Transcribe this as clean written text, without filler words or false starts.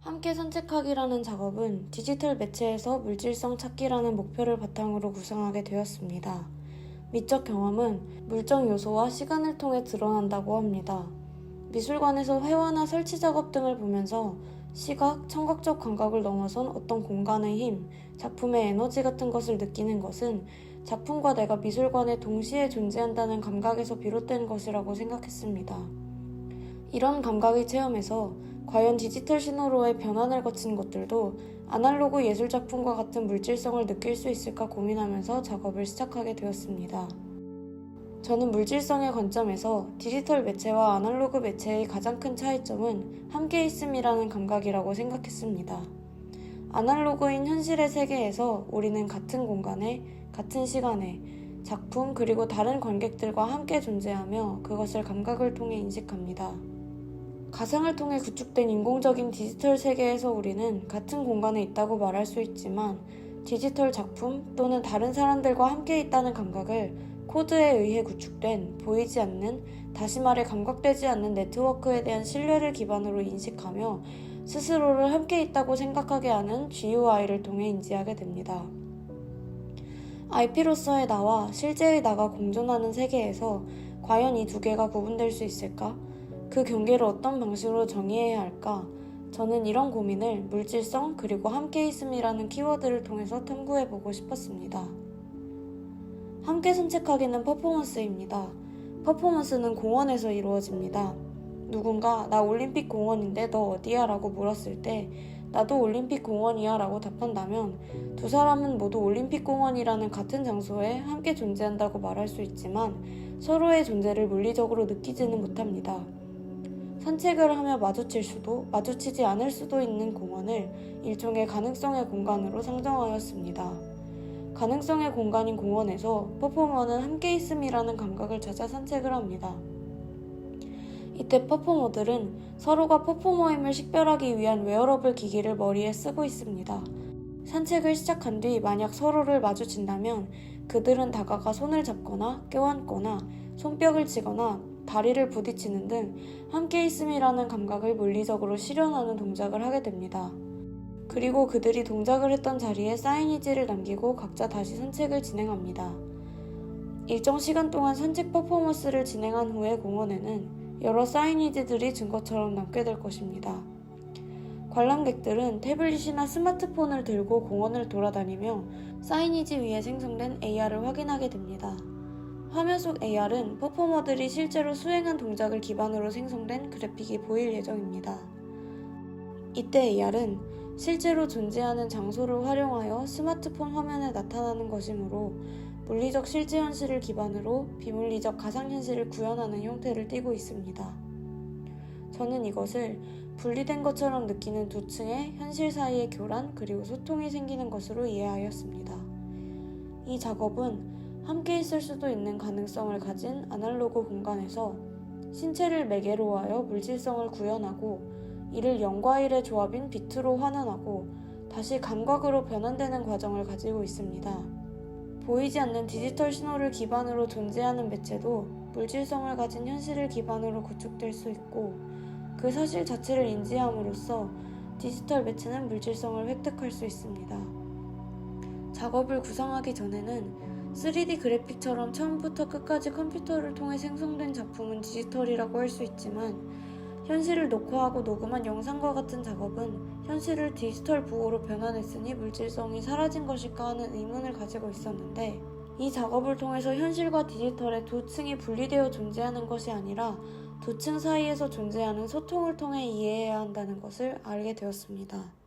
함께 산책하기라는 작업은 디지털 매체에서 물질성 찾기라는 목표를 바탕으로 구성하게 되었습니다. 미적 경험은 물적 요소와 시간을 통해 드러난다고 합니다. 미술관에서 회화나 설치 작업 등을 보면서 시각, 청각적 감각을 넘어선 어떤 공간의 힘, 작품의 에너지 같은 것을 느끼는 것은 작품과 내가 미술관에 동시에 존재한다는 감각에서 비롯된 것이라고 생각했습니다. 이런 감각의 체험에서 과연 디지털 신호로의 변환을 거친 것들도 아날로그 예술작품과 같은 물질성을 느낄 수 있을까 고민하면서 작업을 시작하게 되었습니다. 저는 물질성의 관점에서 디지털 매체와 아날로그 매체의 가장 큰 차이점은 함께 있음이라는 감각이라고 생각했습니다. 아날로그인 현실의 세계에서 우리는 같은 공간에, 같은 시간에, 작품 그리고 다른 관객들과 함께 존재하며 그것을 감각을 통해 인식합니다. 가상을 통해 구축된 인공적인 디지털 세계에서 우리는 같은 공간에 있다고 말할 수 있지만 디지털 작품 또는 다른 사람들과 함께 있다는 감각을 코드에 의해 구축된 보이지 않는, 다시 말해 감각되지 않는 네트워크에 대한 신뢰를 기반으로 인식하며 스스로를 함께 있다고 생각하게 하는 GUI를 통해 인지하게 됩니다. IP로서의 나와 실제의 나가 공존하는 세계에서 과연 이 두 개가 구분될 수 있을까? 그 경계를 어떤 방식으로 정의해야 할까? 저는 이런 고민을 물질성 그리고 함께 있음이라는 키워드를 통해서 탐구해보고 싶었습니다. 함께 산책하기는 퍼포먼스입니다. 퍼포먼스는 공원에서 이루어집니다. 누군가 나 올림픽 공원인데 너 어디야? 라고 물었을 때 나도 올림픽 공원이야 라고 답한다면 두 사람은 모두 올림픽 공원이라는 같은 장소에 함께 존재한다고 말할 수 있지만 서로의 존재를 물리적으로 느끼지는 못합니다. 산책을 하며 마주칠 수도 마주치지 않을 수도 있는 공원을 일종의 가능성의 공간으로 상정하였습니다. 가능성의 공간인 공원에서 퍼포머는 함께 있음이라는 감각을 찾아 산책을 합니다. 이때 퍼포머들은 서로가 퍼포머임을 식별하기 위한 웨어러블 기기를 머리에 쓰고 있습니다. 산책을 시작한 뒤 만약 서로를 마주친다면 그들은 다가가 손을 잡거나 껴안거나 손뼉을 치거나 다리를 부딪히는 등 함께 있음이라는 감각을 물리적으로 실현하는 동작을 하게 됩니다. 그리고 그들이 동작을 했던 자리에 사이니지를 남기고 각자 다시 산책을 진행합니다. 일정 시간 동안 산책 퍼포먼스를 진행한 후에 공원에는 여러 사이니지들이 증거처럼 남게 될 것입니다. 관람객들은 태블릿이나 스마트폰을 들고 공원을 돌아다니며 사이니지 위에 생성된 AR을 확인하게 됩니다. 화면 속 AR은 퍼포머들이 실제로 수행한 동작을 기반으로 생성된 그래픽이 보일 예정입니다. 이때 AR은 실제로 존재하는 장소를 활용하여 스마트폰 화면에 나타나는 것이므로 물리적 실제 현실을 기반으로 비물리적 가상현실을 구현하는 형태를 띠고 있습니다. 저는 이것을 분리된 것처럼 느끼는 두 층의 현실 사이의 교란 그리고 소통이 생기는 것으로 이해하였습니다. 이 작업은 함께 있을 수도 있는 가능성을 가진 아날로그 공간에서 신체를 매개로 하여 물질성을 구현하고 이를 0과 1의 조합인 비트로 환원하고 다시 감각으로 변환되는 과정을 가지고 있습니다. 보이지 않는 디지털 신호를 기반으로 존재하는 매체도 물질성을 가진 현실을 기반으로 구축될 수 있고 그 사실 자체를 인지함으로써 디지털 매체는 물질성을 획득할 수 있습니다. 작업을 구성하기 전에는 3D 그래픽처럼 처음부터 끝까지 컴퓨터를 통해 생성된 작품은 디지털이라고 할 수 있지만 현실을 녹화하고 녹음한 영상과 같은 작업은 현실을 디지털 부호로 변환했으니 물질성이 사라진 것일까 하는 의문을 가지고 있었는데 이 작업을 통해서 현실과 디지털의 두 층이 분리되어 존재하는 것이 아니라 두 층 사이에서 존재하는 소통을 통해 이해해야 한다는 것을 알게 되었습니다.